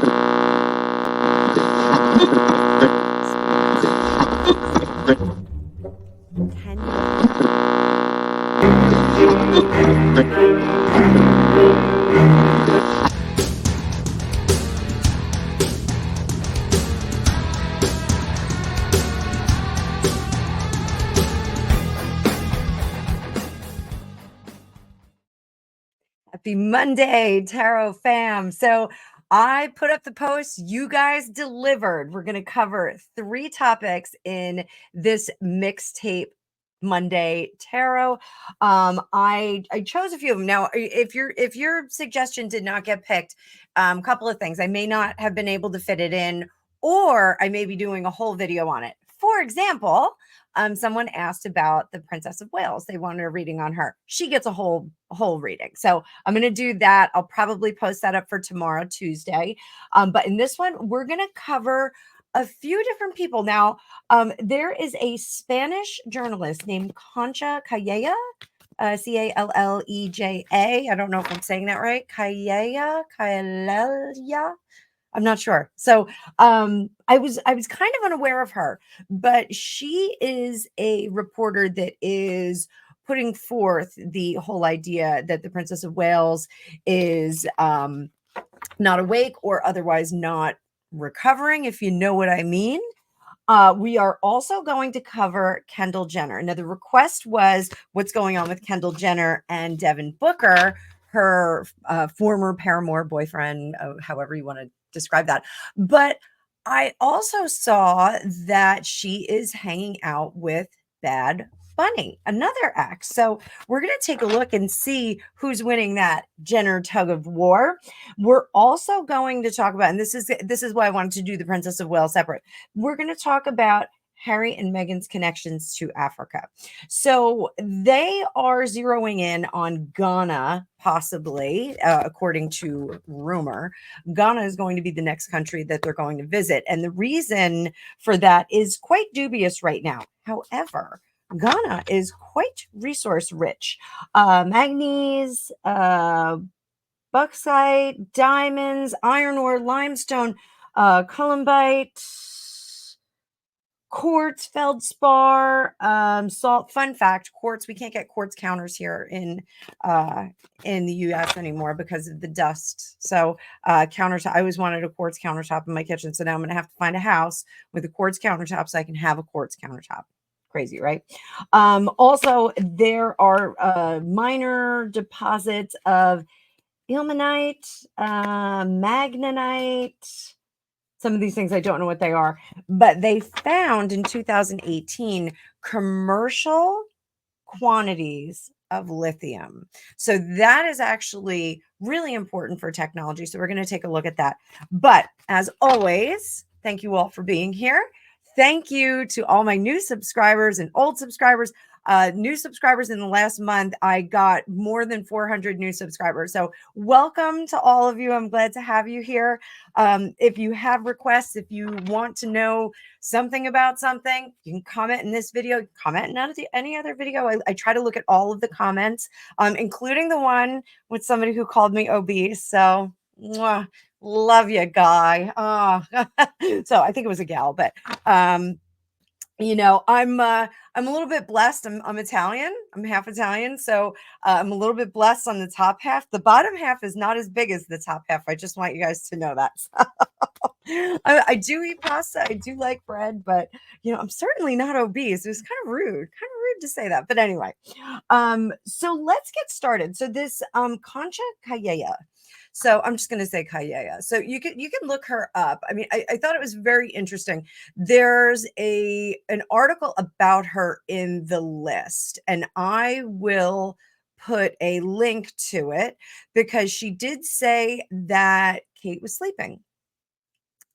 Can Happy Monday, Tarot fam. So I put up the post, you guys delivered. We're going to cover 3 topics in this mixtape Monday Tarot. I chose a few of them. Now, if your suggestion did not get picked, a couple of things. I may not have been able to fit it in, or I may be doing a whole video on it. For example, someone asked about the Princess of Wales. They wanted a reading on her. She gets a whole reading. So I'm going to do that. I'll probably post that up for tomorrow, Tuesday. But in this one, we're going to cover a few different people. Now, there is a Spanish journalist named Concha Calleja, Calleja. I don't know if I'm saying that right. Calleja. I'm not sure. So I was kind of unaware of her, but she is a reporter that is putting forth the whole idea that the Princess of Wales is not awake or otherwise not recovering, if you know what I mean. We are also going to cover Kendall Jenner. Now, the request was what's going on with Kendall Jenner and Devin Booker, her former paramour boyfriend, however you want to describe that. But I also saw that she is hanging out with Bad Bunny, another ex. So we're going to take a look and see who's winning that Jenner tug of war. We're also going to talk about, and this is why I wanted to do the Princess of Wales separate. We're going to talk about Harry and Meghan's connections to Africa. So they are zeroing in on Ghana, possibly, according to rumor. Ghana is going to be the next country that they're going to visit. And the reason for that is quite dubious right now. However, Ghana is quite resource rich. Manganese, bauxite, diamonds, iron ore, limestone, columbite, quartz, feldspar, salt. Fun fact: quartz. We can't get quartz counters here in the U.S. anymore because of the dust. So countertop. I always wanted a quartz countertop in my kitchen, so now I'm going to have to find a house with a quartz countertop so I can have a quartz countertop. Crazy, right? Also, there are minor deposits of ilmenite, magnetite. Some of these things I don't know what they are, but they found in 2018 commercial quantities of lithium. So that is actually really important for technology. So we're going to take a look at that. But as always, thank you all for being here. Thank you to all my new subscribers and old subscribers. New subscribers in the last month, I got more than 400 new subscribers. So welcome to all of you. I'm glad to have you here. If you have requests, if you want to know something about something, you can comment in this video, comment in any other video. I try to look at all of the comments, including the one with somebody who called me obese. So love you, guy. Oh. So I think it was a gal, but you know, I'm a little bit blessed. I'm Italian. I'm half Italian, so I'm a little bit blessed on the top half. The bottom half is not as big as the top half. I just want you guys to know that. I do eat pasta. I do like bread, but you know, I'm certainly not obese. It was kind of rude to say that. But anyway, so let's get started. So this Concha Calleja. So I'm just going to say Calleja. So you can look her up. I mean, I thought it was very interesting. There's an article about her in the list, and I will put a link to it because she did say that Kate was sleeping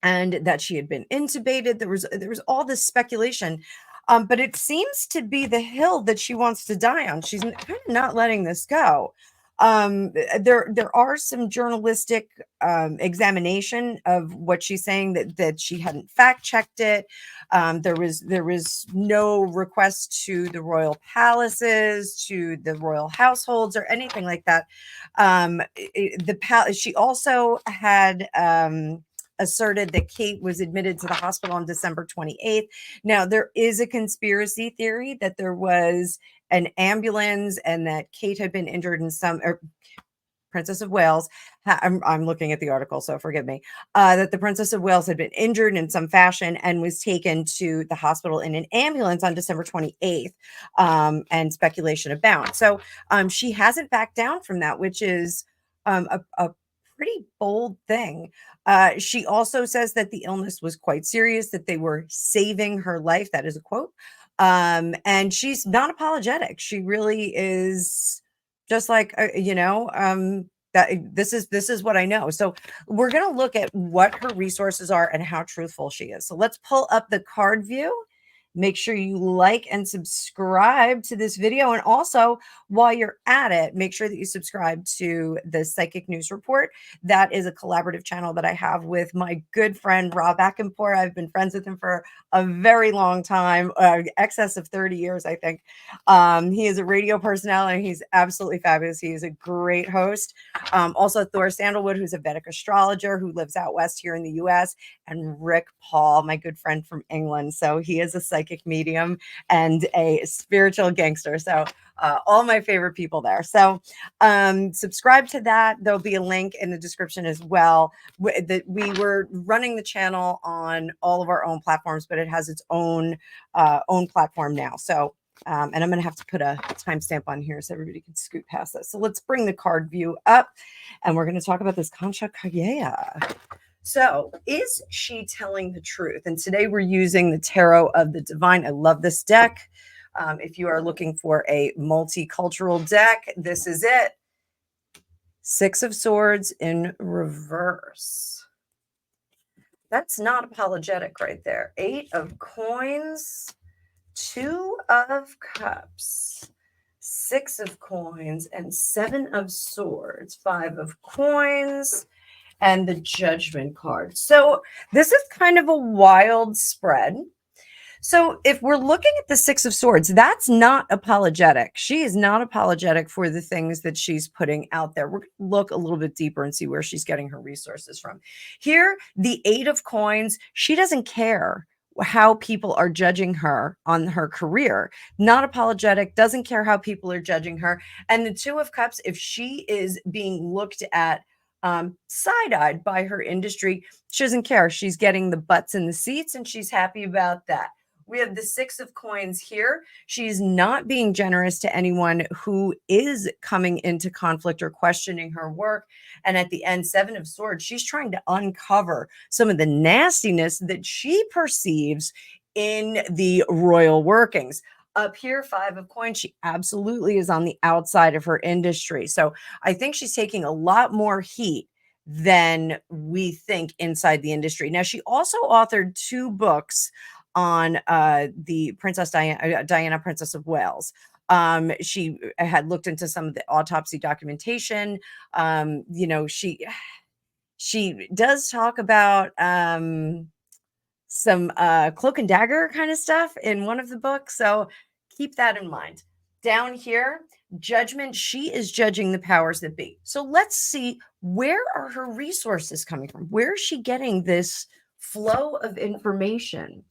and that she had been intubated. There was all this speculation. But it seems to be the hill that she wants to die on. She's kind of not letting this go. There are some journalistic examination of what she's saying that she hadn't fact checked it. There was no request to the royal palaces, to the royal households, or anything like that. She also had asserted that Kate was admitted to the hospital on December 28th. Now, there is a conspiracy theory that there was an ambulance and that Kate had been injured in some, or Princess of Wales. I'm looking at the article, so forgive me. That the Princess of Wales had been injured in some fashion and was taken to the hospital in an ambulance on December 28th, and speculation abounds. So she hasn't backed down from that, which is a pretty bold thing. She also says that the illness was quite serious, that they were saving her life. That is a quote. And she's not apologetic. She really is just like, that this is what I know. So we're going to look at what her resources are and how truthful she is. So let's pull up the card view. Make sure you like and subscribe to this video. And also, while you're at it, make sure that you subscribe to the Psychic News Report. That is a collaborative channel that I have with my good friend, Rob Ackenpour. I've been friends with him for a very long time, excess of 30 years, I think. He is a radio personality. He's absolutely fabulous. He is a great host. Also, Thor Sandalwood, who's a Vedic astrologer who lives out west here in the U.S., and Rick Paul, my good friend from England. So he is a psychic medium and a spiritual gangster. So all my favorite people there. So subscribe to that. There'll be a link in the description as well. We were running the channel on all of our own platforms, but it has its own platform now. So and I'm going to have to put a timestamp on here so everybody can scoot past this. So let's bring the card view up, and we're going to talk about this Concha Calleja. So is she telling the truth? And today we're using the Tarot of the Divine. I love this deck. If you are looking for a multicultural deck, this is it. Six of Swords in reverse. That's not apologetic right there. Eight of Coins, Two of Cups, Six of Coins, and Seven of Swords, Five of Coins, and the Judgment card. So this is kind of a wild spread. So if we're looking at the Six of Swords, that's not apologetic. She is not apologetic for the things that she's putting out there. We're going to look a little bit deeper and see where she's getting her resources from. Here, the Eight of Coins, she doesn't care how people are judging her on her career. Not apologetic, doesn't care how people are judging her. And the Two of Cups, if she is being looked at side-eyed by her industry, she doesn't care. She's getting the butts in the seats and she's happy about that. We have the Six of Coins here. She's not being generous to anyone who is coming into conflict or questioning her work. And at the end, Seven of Swords, she's trying to uncover some of the nastiness that she perceives in the royal workings. Up here, Five of Coins, she absolutely is on the outside of her industry. So I think she's taking a lot more heat than we think inside the industry. Now, she also authored 2 books on the Princess Diana, Princess of Wales. She had looked into some of the autopsy documentation. She does talk about some cloak and dagger kind of stuff in one of the books. So keep that in mind. Down here, Judgment, she is judging the powers that be. So let's see, where are her resources coming from? Where is she getting this flow of information?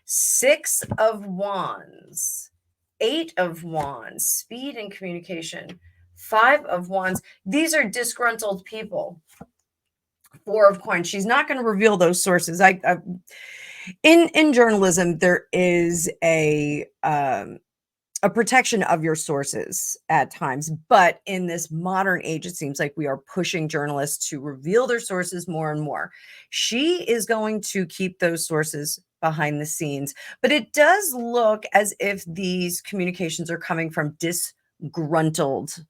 Six of Wands, Eight of Wands, speed and communication, Five of Wands. These are disgruntled people. Four of Coins. She's not going to reveal those sources. In journalism, there is a protection of your sources at times, but in this modern age, it seems like we are pushing journalists to reveal their sources more and more. She is going to keep those sources behind the scenes, but it does look as if these communications are coming from disgruntled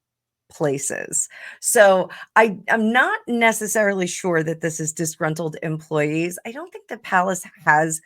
places. So I'm not necessarily sure that this is disgruntled employees. I don't think the palace has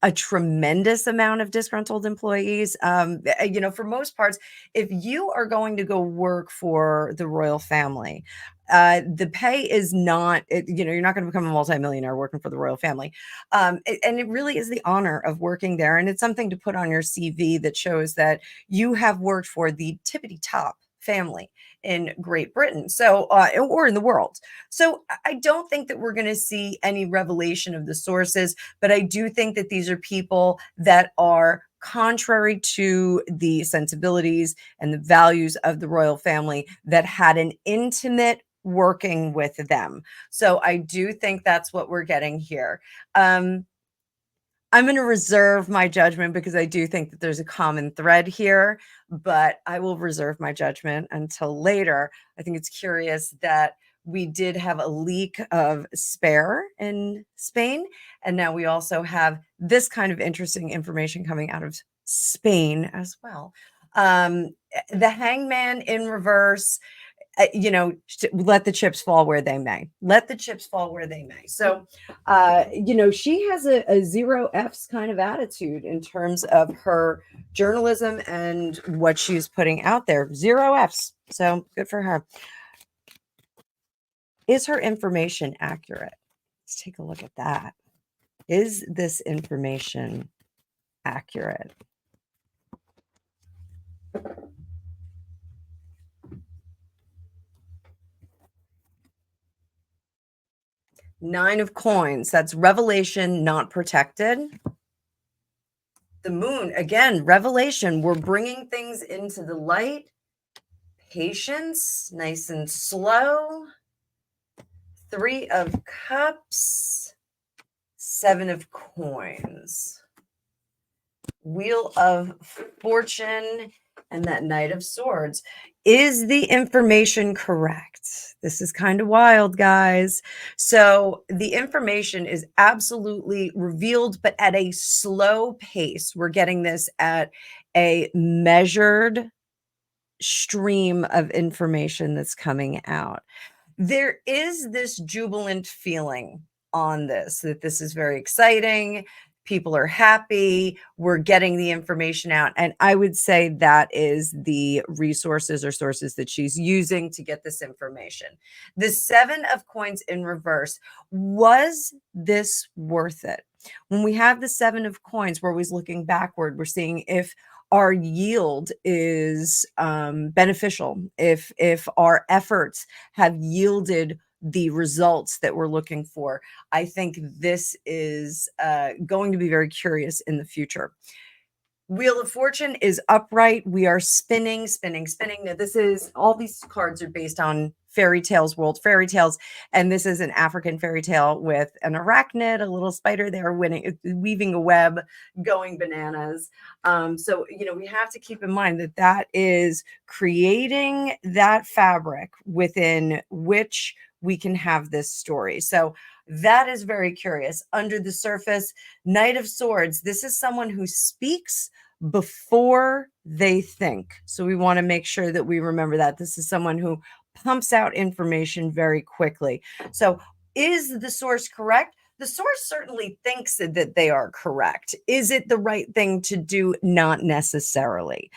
a tremendous amount of disgruntled employees. For most parts, if you are going to go work for the royal family, the pay is not, you're not going to become a multimillionaire working for the royal family. And it really is the honor of working there. And it's something to put on your CV that shows that you have worked for the tippity top family in Great Britain. So, or in the world. So, I don't think that we're going to see any revelation of the sources, but I do think that these are people that are contrary to the sensibilities and the values of the royal family that had an intimate working with them. So, I do think that's what we're getting here. I'm going to reserve my judgment because I do think that there's a common thread here, but I will reserve my judgment until later. I think it's curious that we did have a leak of spare in Spain, and now we also have this kind of interesting information coming out of Spain as well. The hangman in reverse, let the chips fall where they may. Let the chips fall where they may. So, she has a zero F's kind of attitude in terms of her journalism and what she's putting out there. Zero F's. So good for her. Is her information accurate? Let's take a look at that. Is this information accurate? Nine of coins. That's revelation, not protected. The moon, again, revelation. We're bringing things into the light. Patience, nice and slow. Three of cups. Seven of coins. Wheel of fortune and that knight of swords. Is the information correct? This is kind of wild, guys. So the information is absolutely revealed, but at a slow pace. We're getting this at a measured stream of information that's coming out. There is this jubilant feeling on this, that this is very exciting. People are happy. We're getting the information out. And I would say that is the resources or sources that she's using to get this information. The seven of coins in reverse. Was this worth it? When we have the seven of coins, we're always looking backward. We're seeing if our yield is beneficial, if our efforts have yielded the results that we're looking for. I think this is going to be very curious in the future. Wheel of Fortune is upright. We are spinning, spinning, spinning. Now, all these cards are based on fairy tales, world fairy tales. And this is an African fairy tale with an arachnid, a little spider there weaving a web, going bananas. So, we have to keep in mind that that is creating that fabric within which we can have this story. So that is very curious. Under the surface, Knight of Swords. This is someone who speaks before they think. So we want to make sure that we remember that. This is someone who pumps out information very quickly. So is the source correct? The source certainly thinks that they are correct. Is it the right thing to do? Not necessarily.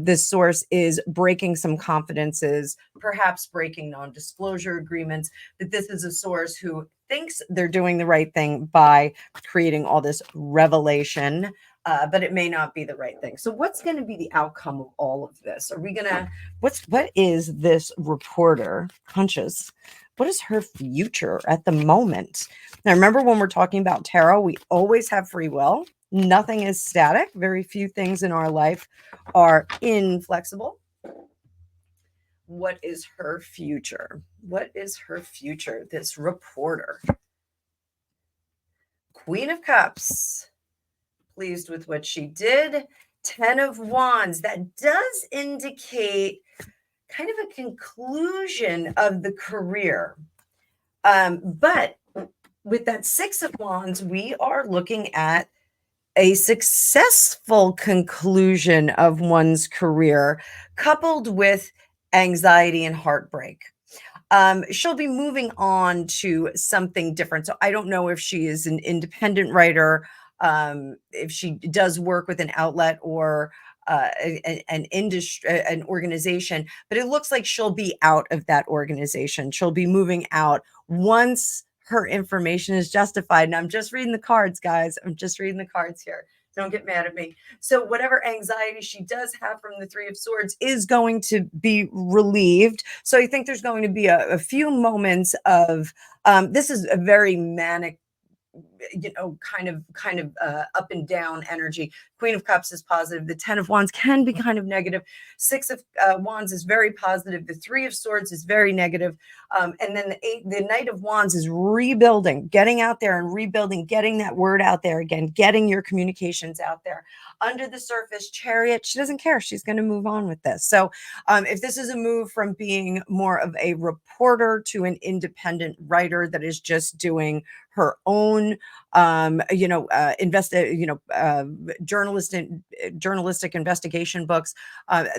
This source is breaking some confidences, perhaps breaking non-disclosure agreements, but this is a source who thinks they're doing the right thing by creating all this revelation, but it may not be the right thing. So what's going to be the outcome of all of this? Are we going to, what is this reporter, Concha's, what is her future at the moment? Now, remember when we're talking about tarot, we always have free will. Nothing is static. Very few things in our life are inflexible. What is her future? What is her future? This reporter. Queen of Cups. Pleased with what she did. 10 of Wands. That does indicate kind of a conclusion of the career. But with that 6 of Wands, we are looking at a successful conclusion of one's career, coupled with anxiety and heartbreak. She'll be moving on to something different. So I don't know if she is an independent writer, if she does work with an outlet or an industry, an organization, but it looks like she'll be out of that organization. She'll be moving out once her information is justified. And I'm just reading the cards, guys. I'm just reading the cards here. Don't get mad at me. So whatever anxiety she does have from the Three of Swords is going to be relieved. So I think there's going to be a few moments of this is a very manic, kind of up and down energy. Queen of Cups is positive. The 10 of Wands can be kind of negative. 6 of Wands is very positive. The 3 of Swords is very negative. And then the Knight of Wands is rebuilding, getting out there and rebuilding, getting that word out there again, getting your communications out there. Under the surface, Chariot, she doesn't care. She's going to move on with this. So if this is a move from being more of a reporter to an independent writer that is just doing her own journalistic investigation books,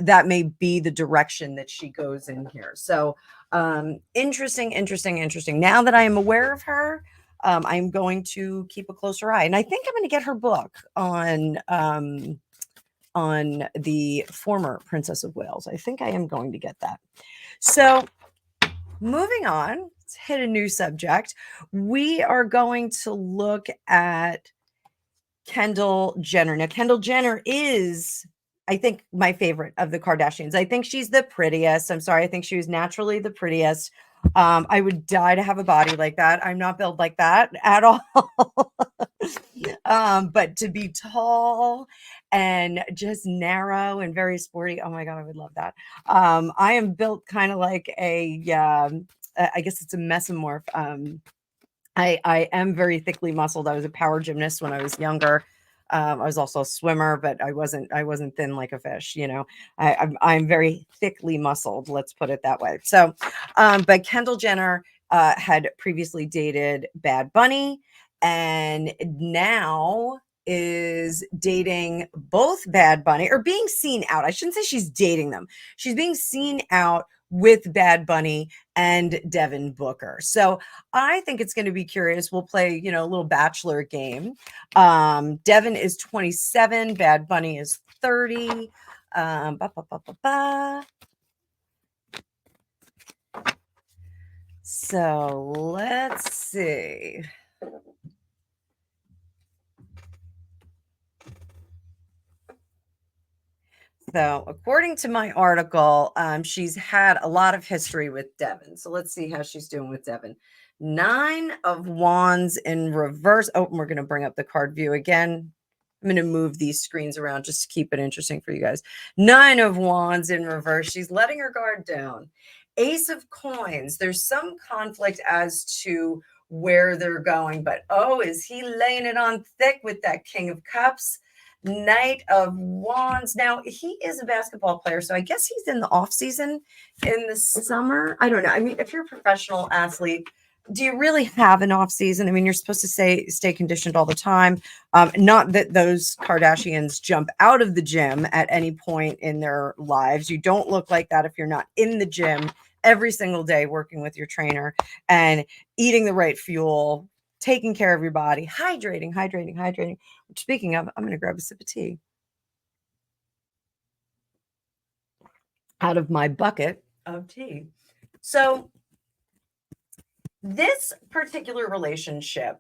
that may be the direction that she goes in here. So interesting. Now that I am aware of her, I'm going to keep a closer eye, and I think I'm going to get her book on the former Princess of Wales. I think I am going to get that. So moving on, let's hit a new subject. We are going to look at Kendall Jenner. Now, Kendall Jenner is, I think, my favorite of the Kardashians. I think she's the prettiest. I'm sorry. I think she was naturally the prettiest. I would die to have a body like that. I'm not built like that at all. But to be tall and just narrow and very sporty, oh my God, I would love that. I am built kind of like I guess it's a mesomorph. I am very thickly muscled. I was a power gymnast when I was younger. I was also a swimmer, but I wasn't thin like a fish. I'm very thickly muscled. Let's put it that way. So, but Kendall Jenner had previously dated Bad Bunny, and now is dating both Bad Bunny, or being seen out. I shouldn't say she's dating them. She's being seen out with Bad Bunny and Devin Booker. So I think it's going to be curious. We'll play, a little bachelor game. Devin is 27. Bad Bunny is 30. So let's see. So according to my article, she's had a lot of history with Devin. So let's see how she's doing with Devin. 9 of Wands in reverse. Oh, and we're going to bring up the card view again. I'm going to move these screens around just to keep it interesting for you guys. 9 of Wands in reverse. She's letting her guard down. Ace of Coins. There's some conflict as to where they're going, but is he laying it on thick with that King of Cups? Knight of Wands. Now, he is a basketball player, so I guess he's in the off season in the summer. I don't know. I mean, if you're a professional athlete, do you really have an off season? I mean, you're supposed to stay conditioned all the time. Not that those Kardashians jump out of the gym at any point in their lives. You don't look like that if you're not in the gym every single day working with your trainer and eating the right fuel, taking care of your body, hydrating. Speaking of, I'm going to grab a sip of tea out of my bucket of tea. So this particular relationship,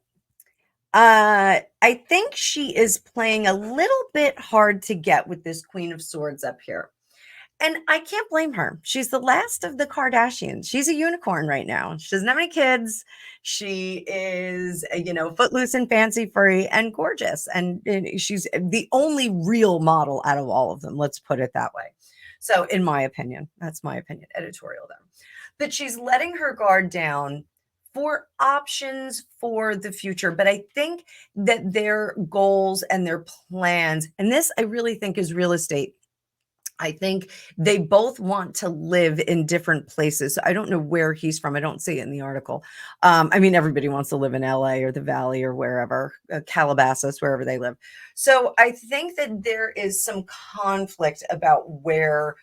I think she is playing a little bit hard to get with this Queen of Swords up here. And I can't blame her. She's the last of the Kardashians. She's a unicorn right now. She doesn't have any kids. She is, footloose and fancy free and gorgeous. And she's the only real model out of all of them. Let's put it that way. So in my opinion, that's my opinion, editorial though. But she's letting her guard down for options for the future. But I think that their goals and their plans, and this I really think is real estate. I think they both want to live in different places. I don't know where he's from. I don't see it in the article. I mean, everybody wants to live in LA or the Valley or wherever, Calabasas, wherever they live. So I think that there is some conflict about where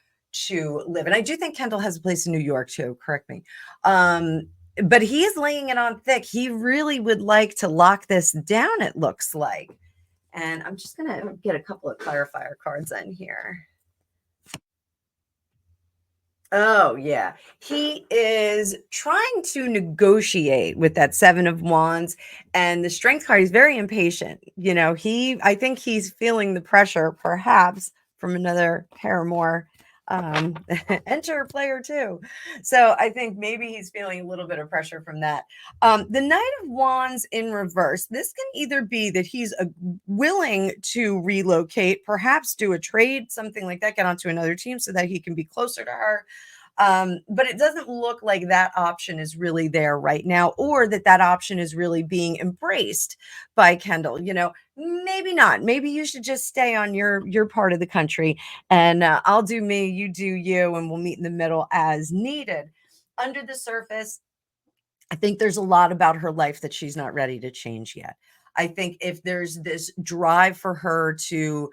to live. And I do think Kendall has a place in New York too. Correct me. But he is laying it on thick. He really would like to lock this down, it looks like. And I'm just going to get a couple of clarifier cards in here. Oh, yeah. He is trying to negotiate with that 7 of Wands, and the Strength card. He's very impatient. I think he's feeling the pressure perhaps from another paramour, um, enter player 2. So I think maybe he's feeling a little bit of pressure from that. The Knight of Wands in reverse. This can either be that he's willing to relocate, perhaps do a trade, something like that, get onto another team so that he can be closer to her. But it doesn't look like that option is really there right now, or that option is really being embraced by Kendall. Maybe not. Maybe you should just stay on your part of the country, and I'll do me, you do you, and we'll meet in the middle as needed. Under the surface, I think there's a lot about her life that she's not ready to change yet. I think if there's this drive for her to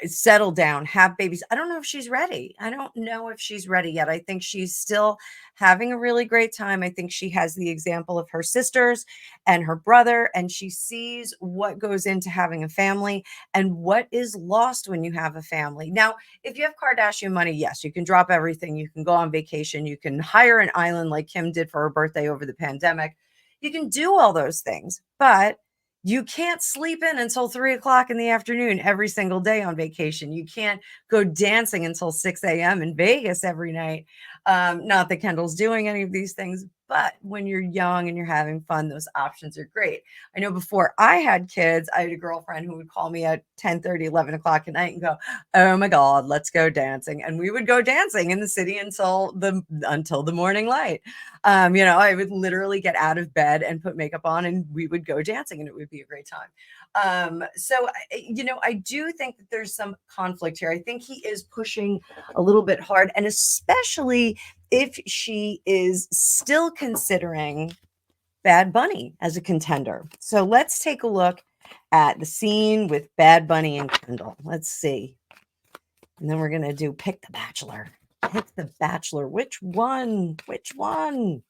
settle down, have babies. I don't know if she's ready. I don't know if she's ready yet. I think she's still having a really great time. I think she has the example of her sisters and her brother, and she sees what goes into having a family and what is lost when you have a family. Now, if you have Kardashian money, yes, you can drop everything. You can go on vacation. You can hire an island like Kim did for her birthday over the pandemic. You can do all those things, but you can't sleep in until 3 o'clock in the afternoon every single day on vacation. You can't go dancing until 6 a.m. in Vegas every night. Not that Kendall's doing any of these things, but when you're young and you're having fun, those options are great. I know before I had kids, I had a girlfriend who would call me at 10:30, 11 o'clock at night and go, "Oh my God, let's go dancing." And we would go dancing in the city until the morning light. I would literally get out of bed and put makeup on and we would go dancing and it would be a great time. I do think that there's some conflict here. I think he is pushing a little bit hard, and especially if she is still considering Bad Bunny as a contender. So let's take a look at the scene with Bad Bunny and Kendall. Let's see. And then we're going to do Pick the Bachelor. Pick the Bachelor. Which one? Which one?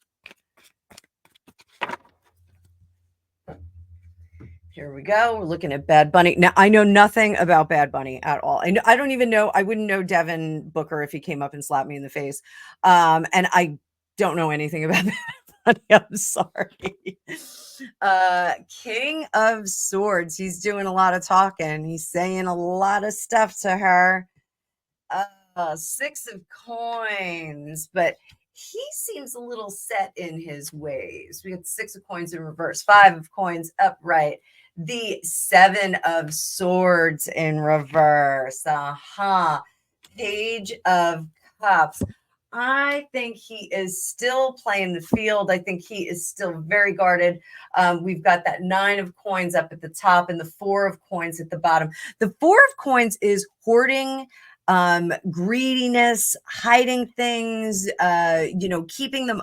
Here we go. We're looking at Bad Bunny. Now, I know nothing about Bad Bunny at all. I don't even know. I wouldn't know Devin Booker if he came up and slapped me in the face. And I don't know anything about Bad Bunny. I'm sorry. King of Swords. He's doing a lot of talking. He's saying a lot of stuff to her. 6 of Coins, but he seems a little set in his ways. We got 6 of Coins in reverse, 5 of Coins upright, the 7 of Swords in reverse, Page of Cups. I think he is still playing the field. I think he is still very guarded. We've got that 9 of Coins up at the top and the 4 of Coins at the bottom. The 4 of Coins is hoarding, greediness, hiding things, keeping them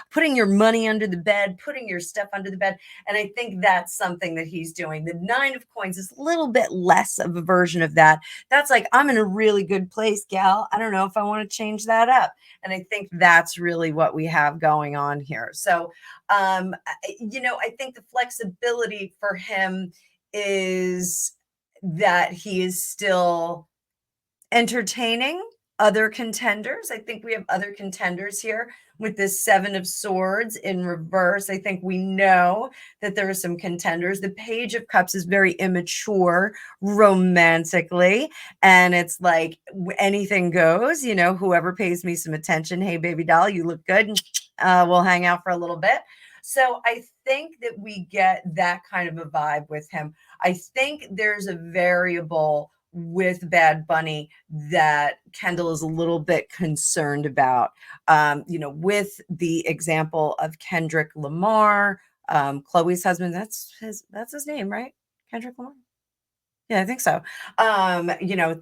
putting your money under the bed, putting your stuff under the bed. And I think that's something that he's doing. The 9 of Coins is a little bit less of a version of that. That's like, I'm in a really good place, gal. I don't know if I want to change that up. And I think that's really what we have going on here. So, I think the flexibility for him is that he is still entertaining other contenders. I think we have other contenders here with this 7 of Swords in reverse. I think we know that there are some contenders. The Page of Cups is very immature romantically, and it's like anything goes. Whoever pays me some attention, hey baby doll, you look good, we'll hang out for a little bit. So I think that we get that kind of a vibe with him. I think there's a variable with Bad Bunny that Kendall is a little bit concerned about, with the example of Kendrick Lamar, Chloe's husband. That's his name, right? Kendrick Lamar. Yeah, I think so. Or no,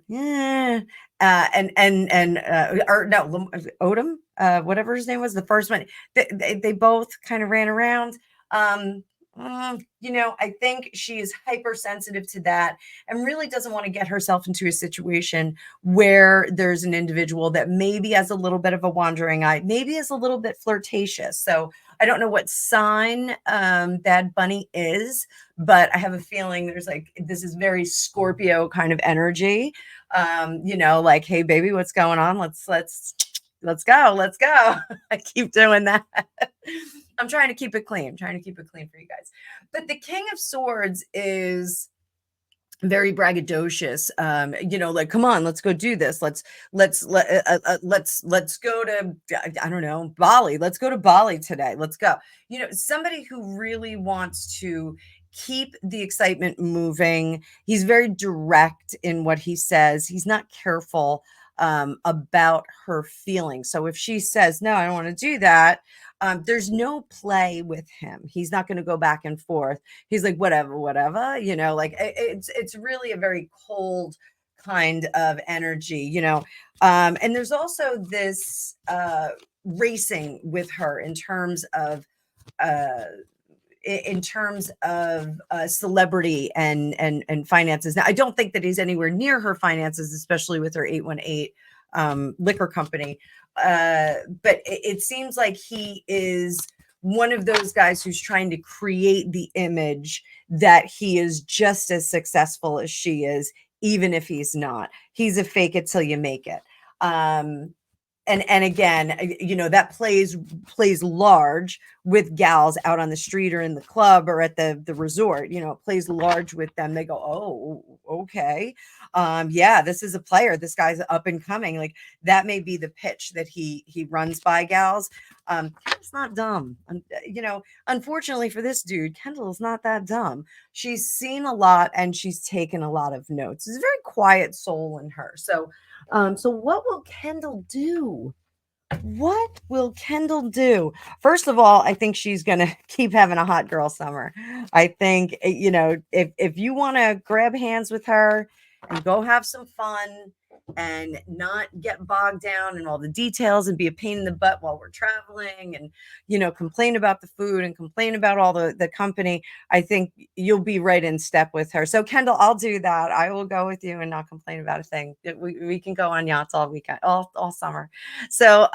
Odom, whatever his name was, the first one. They both kind of ran around. I think she is hypersensitive to that and really doesn't want to get herself into a situation where there's an individual that maybe has a little bit of a wandering eye, maybe is a little bit flirtatious. So I don't know what sign Bad Bunny is, but I have a feeling this is very Scorpio kind of energy. Like, hey baby, what's going on? Let's Let's go. Let's go. I keep doing that. I'm trying to keep it clean. I'm trying to keep it clean for you guys. But the King of Swords is very braggadocious. Like, come on, let's go do this. Let's go to, I don't know, Bali. Let's go to Bali today. Let's go. Somebody who really wants to keep the excitement moving. He's very direct in what he says. He's not careful about her feelings. So if she says, no, I don't want to do that, there's no play with him. He's not going to go back and forth. He's like, whatever, whatever, like it's really a very cold kind of energy, and there's also this racing with her uh in terms of celebrity and finances. Now, I don't think that he's anywhere near her finances, especially with her 818 liquor company. But it seems like he is one of those guys who's trying to create the image that he is just as successful as she is, even if he's not. He's a fake it till you make it. And again, that plays large with gals out on the street or in the club or at the resort. It plays large with them. They go, oh, okay, yeah, this is a player. This guy's up and coming. Like, that may be the pitch that he runs by gals. It's not dumb. Unfortunately for this dude, Kendall is not that dumb. She's seen a lot and she's taken a lot of notes. There's a very quiet soul in her. So what will Kendall do? What will Kendall do? First of all, I think she's going to keep having a hot girl summer. I think, if you want to grab hands with her and go have some fun and not get bogged down in all the details and be a pain in the butt while we're traveling and, complain about the food and complain about all the company, I think you'll be right in step with her. So Kendall, I'll do that. I will go with you and not complain about a thing. We can go on yachts all weekend, all summer. So,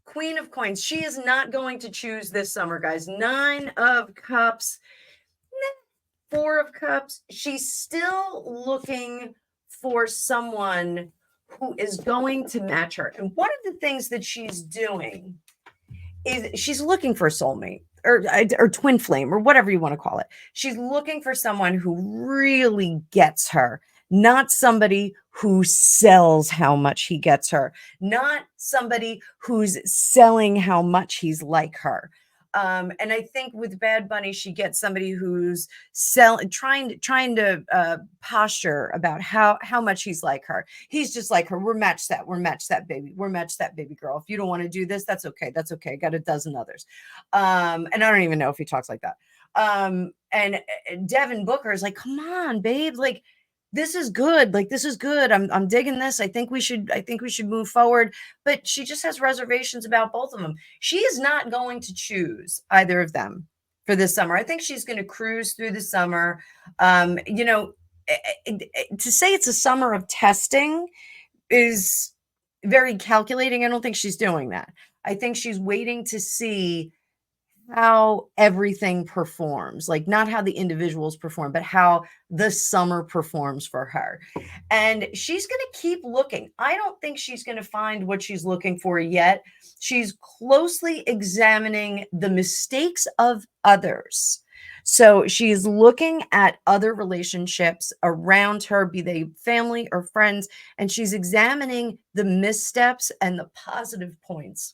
Queen of Coins. She is not going to choose this summer, guys. 9 of Cups, 4 of Cups. She's still looking for someone who is going to match her. And one of the things that she's doing is she's looking for a soulmate or twin flame or whatever you want to call it. She's looking for someone who really gets her, not somebody who sells how much he gets her, not somebody who's selling how much he's like her. And I think with Bad Bunny, she gets somebody who's trying to posture about how much he's like her. He's just like her. We're matched that. We're matched that baby. We're matched that baby girl. If you don't want to do this, that's okay. That's okay. I got a dozen others. And I don't even know if he talks like that. And Devin Booker is like, come on, babe. Like, this is good. Like, this is good. I'm digging this. I think we should move forward. But she just has reservations about both of them. She is not going to choose either of them for this summer. I think she's going to cruise through the summer. To say it's a summer of testing is very calculating. I don't think she's doing that. I think she's waiting to see how everything performs, like not how the individuals perform, but how the summer performs for her. And she's going to keep looking. I don't think she's going to find what she's looking for yet. She's closely examining the mistakes of others. So she's looking at other relationships around her, be they family or friends, and she's examining the missteps and the positive points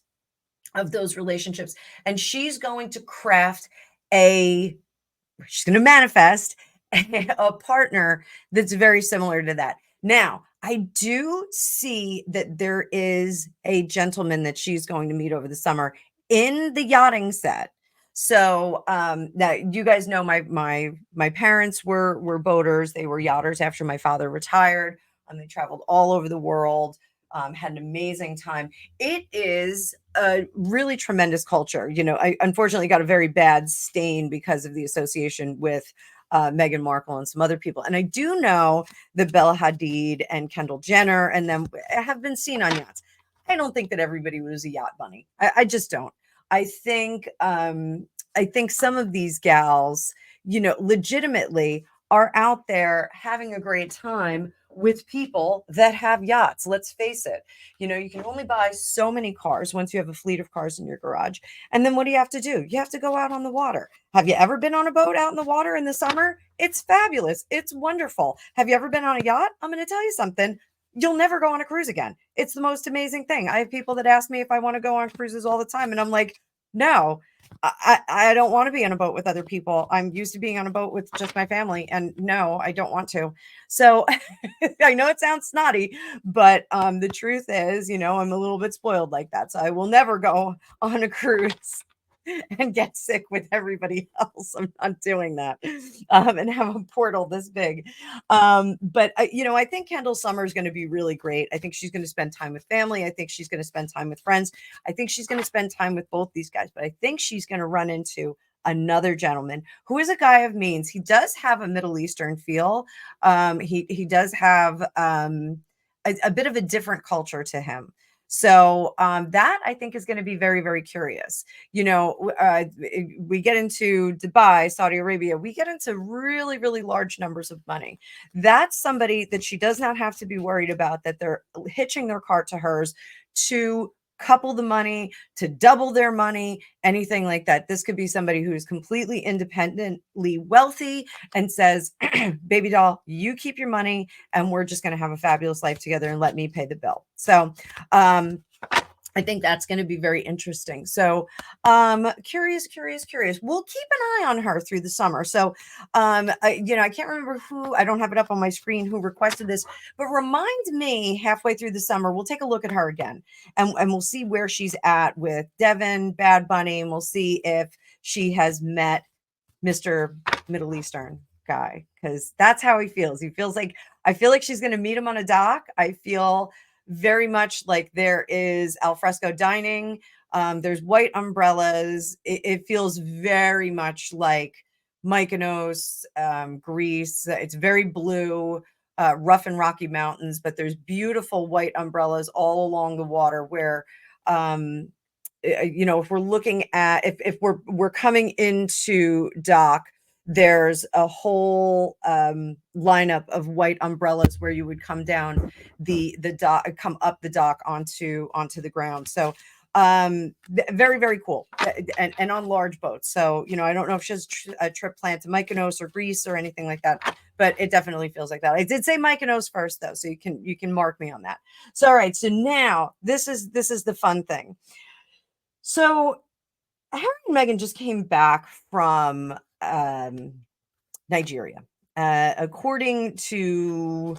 of those relationships. And she's going to craft she's going to manifest a partner that's very similar to that. Now, I do see that there is a gentleman that she's going to meet over the summer in the yachting set. So now you guys know my parents were boaters. They were yachters after my father retired. They traveled all over the world. Had an amazing time. It is a really tremendous culture. I unfortunately got a very bad stain because of the association with Meghan Markle and some other people. And I do know that Bella Hadid and Kendall Jenner and them have been seen on yachts. I don't think that everybody was a yacht bunny. I just don't. I think some of these gals, legitimately are out there having a great time with people that have yachts. Let's face it. You can only buy so many cars once you have a fleet of cars in your garage. And then what do you have to do? You have to go out on the water. Have you ever been on a boat out in the water in the summer? It's fabulous. It's wonderful. Have you ever been on a yacht? I'm going to tell you something. You'll never go on a cruise again. It's the most amazing thing. I have people that ask me if I want to go on cruises all the time. And I'm like, no, I don't want to be on a boat with other people. I'm used to being on a boat with just my family. And no, I don't want to. So I know it sounds snotty, but the truth is, I'm a little bit spoiled like that. So I will never go on a cruise and get sick with everybody else. I'm not doing that. And have a portal this big. But I think Kendall Summer is going to be really great. I think she's going to spend time with family. I think she's going to spend time with friends. I think she's going to spend time with both these guys, but I think she's going to run into another gentleman who is a guy of means. He does have a Middle Eastern feel. He does have a bit of a different culture to him. So that I think is going to be very, very curious. We get into Dubai, Saudi Arabia, we get into really, really large numbers of money. That's somebody that she does not have to be worried about, that they're hitching their cart to hers to couple the money, to double their money, anything like that. This could be somebody who is completely independently wealthy and says, baby doll, you keep your money and we're just going to have a fabulous life together and let me pay the bill. So, I think that's going to be very interesting. So, curious. We'll keep an eye on her through the summer. So, I can't remember who, I don't have it up on my screen, who requested this, but remind me halfway through the summer, we'll take a look at her again and we'll see where she's at with Devin, Bad Bunny, and we'll see if she has met Mr. Middle Eastern guy, because that's how he feels. He feels like, I feel like she's going to meet him on a dock. I feel very much like there is alfresco dining. There's white umbrellas. It feels very much like Mykonos, Greece. It's very blue, rough and rocky mountains, but there's beautiful white umbrellas all along the water where, if we're looking at, if we're coming into dock, there's a whole lineup of white umbrellas where you would come down the dock, come up the dock onto the ground. So very, very cool, and on large boats. So I don't know if she has a trip planned to Mykonos or Greece or anything like that, but it definitely feels like that. I did say Mykonos first though, so you can mark me on that. So all right, so now this is the fun thing. So Harry and Meghan just came back from Nigeria. According to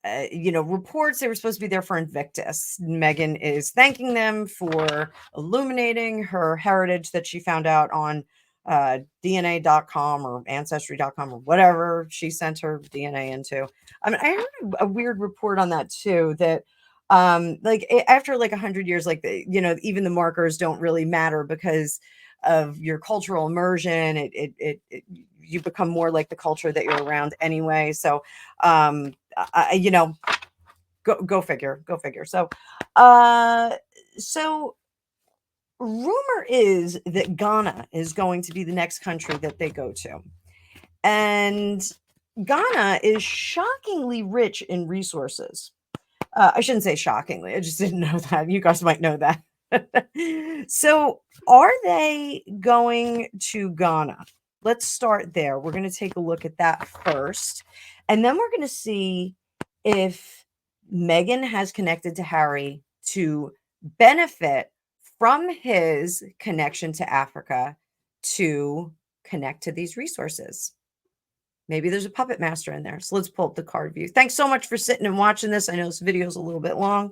reports, they were supposed to be there for Invictus. Meghan is thanking them for illuminating her heritage that she found out on DNA.com or Ancestry.com or whatever she sent her DNA into. I mean, I heard a weird report on that too, that after 100 years, even the markers don't really matter because of your cultural immersion. You become more like the culture that you're around anyway. So go figure. So rumor is that Ghana is going to be the next country that they go to, and Ghana is shockingly rich in resources. I shouldn't say shockingly. I just didn't know that. You guys might know that. So are they going to Ghana? Let's start there. We're going to take a look at that first. And then we're going to see if Meghan has connected to Harry to benefit from his connection to Africa to connect to these resources. Maybe there's a puppet master in there. So let's pull up the card view. Thanks so much for sitting and watching this. I know this video is a little bit long.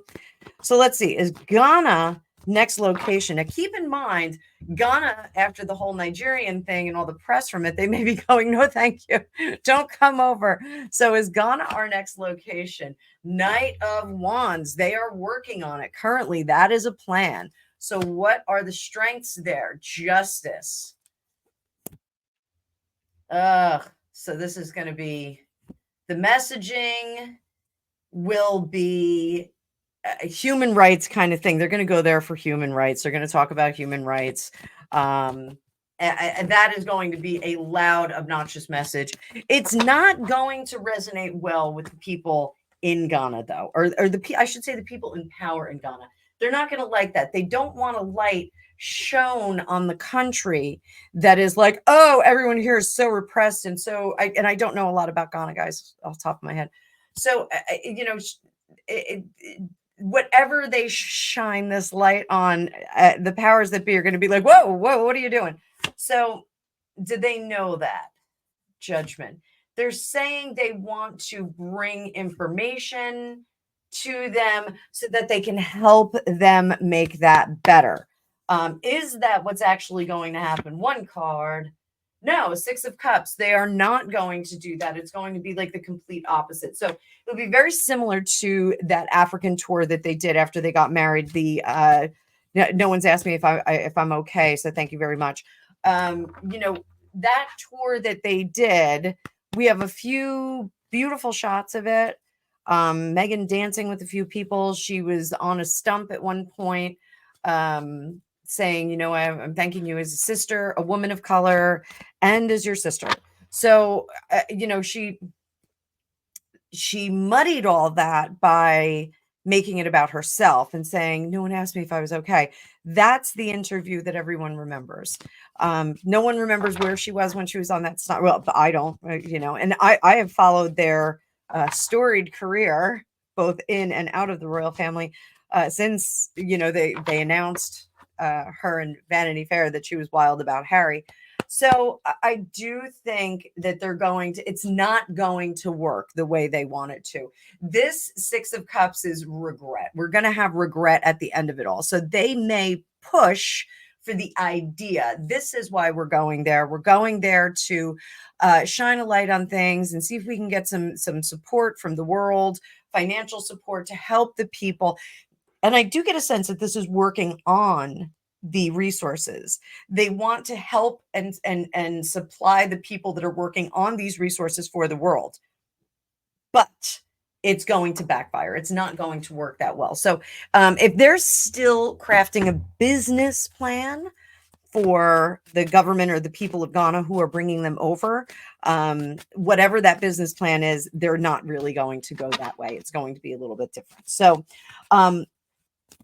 So let's see. Is Ghana next location? Now keep in mind, Ghana, after the whole Nigerian thing and all the press from it, they may be going, no, thank you. Don't come over. So is Ghana our next location? Knight of Wands. They are working on it currently. That is a plan. So what are the strengths there? Justice. So this is going to be, the messaging will be a human rights kind of thing. They're going to go there for human rights. They're going to talk about human rights. And that is going to be a loud, obnoxious message. It's not going to resonate well with the people in Ghana, though, or I should say the people in power in Ghana. They're not going to like that. They don't want a light shown on the country that is like, oh, everyone here is so repressed. And so, I don't know a lot about Ghana, guys, off the top of my head. So, whatever they shine this light on, the powers that be are going to be like, whoa, what are you doing? So, did they know that? Judgment. They're saying they want to bring information to them so that they can help them make that better. Is that what's actually going to happen? One card. No, Six of Cups. They are not going to do that. It's going to be like the complete opposite. So it'll be very similar to that African tour that they did after they got married. No one's asked me if I'm okay. So thank you very much. That tour that they did, we have a few beautiful shots of it. Megan dancing with a few people. She was on a stump at one point, saying, I'm thanking you as a sister, a woman of color, and as your sister. So, she muddied all that by making it about herself and saying, no one asked me if I was okay. That's the interview that everyone remembers. No one remembers where she was when she was on that stump. Well, I don't, and I have followed their storied career, both in and out of the royal family, since, they announced her in Vanity Fair that she was wild about Harry. So I do think that it's not going to work the way they want it to. This Six of Cups is regret. We're going to have regret at the end of it all. So they may push for the idea. This is why we're going there. We're going there to shine a light on things and see if we can get some support from the world, financial support to help the people. And I do get a sense that this is working on the resources. They want to help and supply the people that are working on these resources for the world. But it's going to backfire. It's not going to work that well. So if they're still crafting a business plan for the government or the people of Ghana who are bringing them over, whatever that business plan is, they're not really going to go that way. It's going to be a little bit different. So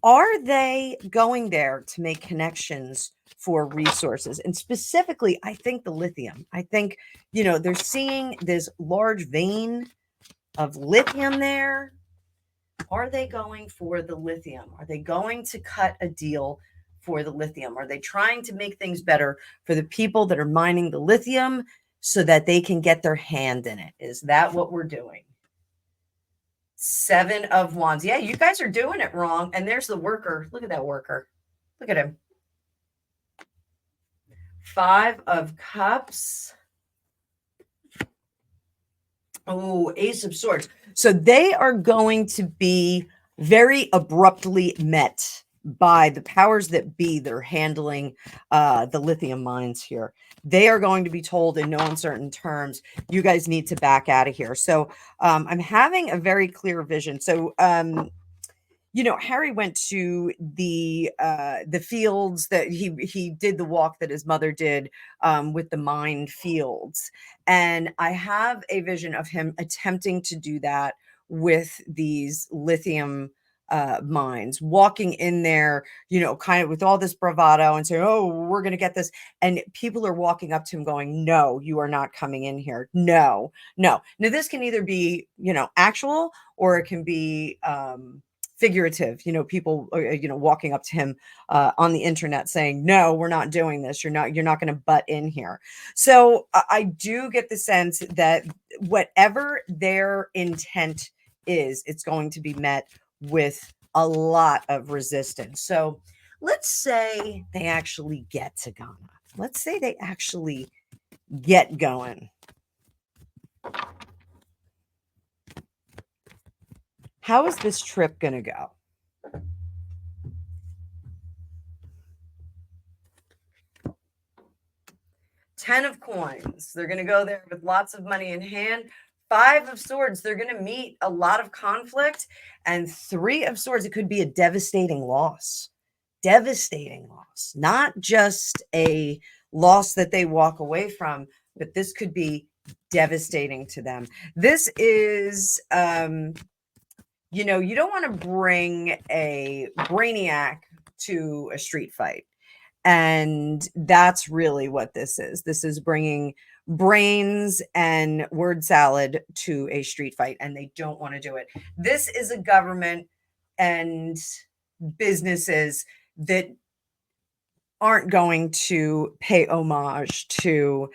are they going there to make connections for resources? And specifically, I think the lithium. I think, they're seeing this large vein of lithium there. Are they going for the lithium? Are they going to cut a deal for the lithium? Are they trying to make things better for the people that are mining the lithium so that they can get their hand in it? Is that what we're doing? Seven of Wands. Yeah, you guys are doing it wrong. And there's the worker. Look at that worker. Look at him. Five of Cups. Oh, Ace of Swords. So they are going to be very abruptly met by the powers that be. They're handling the lithium mines here. They are going to be told in no uncertain terms, you guys need to back out of here. So I'm having a very clear vision. So, Harry went to the fields that he did the walk that his mother did with the mined fields. And I have a vision of him attempting to do that with these lithium mines, walking in there, kind of with all this bravado and saying, oh, we're going to get this. And people are walking up to him going, no, you are not coming in here. No. Now this can either be, actual, or it can be, figurative, people, walking up to him on the internet saying, no, we're not doing this. You're not going to butt in here. So I do get the sense that whatever their intent is, it's going to be met with a lot of resistance. So let's say they actually get to Ghana. Let's say they actually get going. How is this trip going to go? Ten of Coins. They're going to go there with lots of money in hand. Five of Swords. They're going to meet a lot of conflict. And Three of Swords. It could be a devastating loss. Devastating loss. Not just a loss that they walk away from, but this could be devastating to them. This is, you know, you don't want to bring a brainiac to a street fight. And that's really what this is. This is bringing brains and word salad to a street fight, and they don't want to do it. This is a government and businesses that aren't going to pay homage to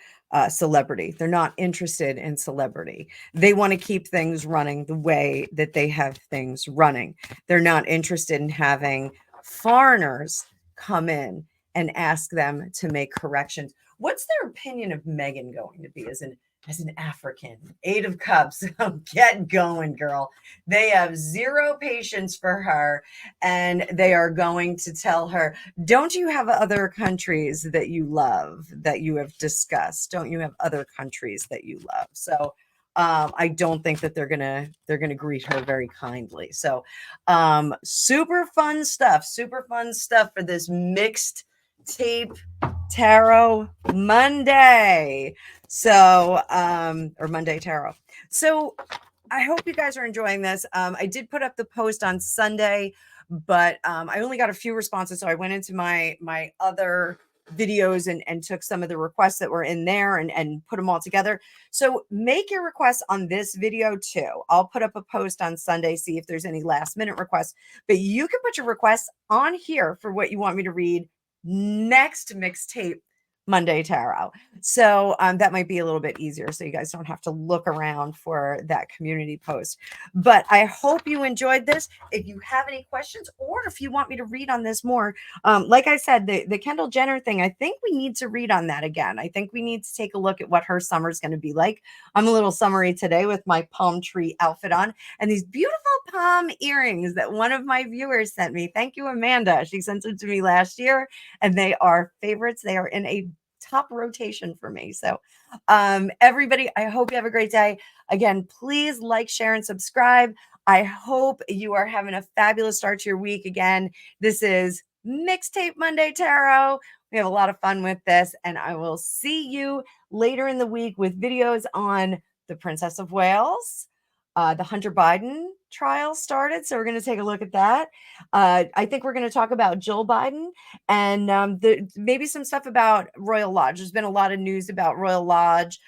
celebrity. They're not interested in celebrity. They want to keep things running the way that they have things running. They're not interested in having foreigners come in and ask them to make corrections. What's their opinion of Meghan going to be as an African? 8 of Cups. Get going, girl. They have zero patience for her, and they are going to tell her, don't you have other countries that you love that you have discussed? Don't you have other countries that you love? So I don't think that they're gonna greet her very kindly. So super fun stuff for this mixed tape tarot Monday. So or Monday tarot. So I hope you guys are enjoying this. I did put up the post on Sunday, but I only got a few responses. So I went into my other videos and took some of the requests that were in there and put them all together. So make your requests on this video too. I'll put up a post on Sunday, see if there's any last minute requests, but you can put your requests on here for what you want me to read next mixtape Monday tarot. So that might be a little bit easier, so you guys don't have to look around for that community post. But I hope you enjoyed this. If you have any questions, or if you want me to read on this more, like I said, the Kendall Jenner thing, I think we need to read on that again. I think we need to take a look at what her summer is going to be like. I'm a little summery today with my palm tree outfit on and these beautiful palm earrings that one of my viewers sent me. Thank you, Amanda. She sent them to me last year, and they are favorites. They are in a top rotation for me. So everybody, I hope you have a great day. Again, please like, share, and subscribe. I hope you are having a fabulous start to your week. Again, this is Mixtape Monday Tarot. We have a lot of fun with this, and I will see you later in the week with videos on the Princess of Wales. The Hunter Biden trial started, so we're going to take a look at that. I think we're going to talk about Jill Biden and maybe some stuff about Royal Lodge. There's been a lot of news about Royal Lodge,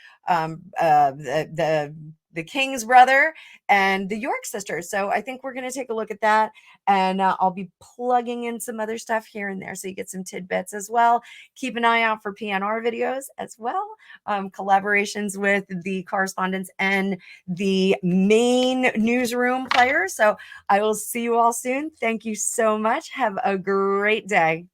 the King's brother and the York sisters. So I think we're going to take a look at that, and I'll be plugging in some other stuff here and there so you get some tidbits as well. Keep an eye out for PNR videos as well, collaborations with the correspondents and the main newsroom players. So I will see you all soon. Thank you so much. Have a great day.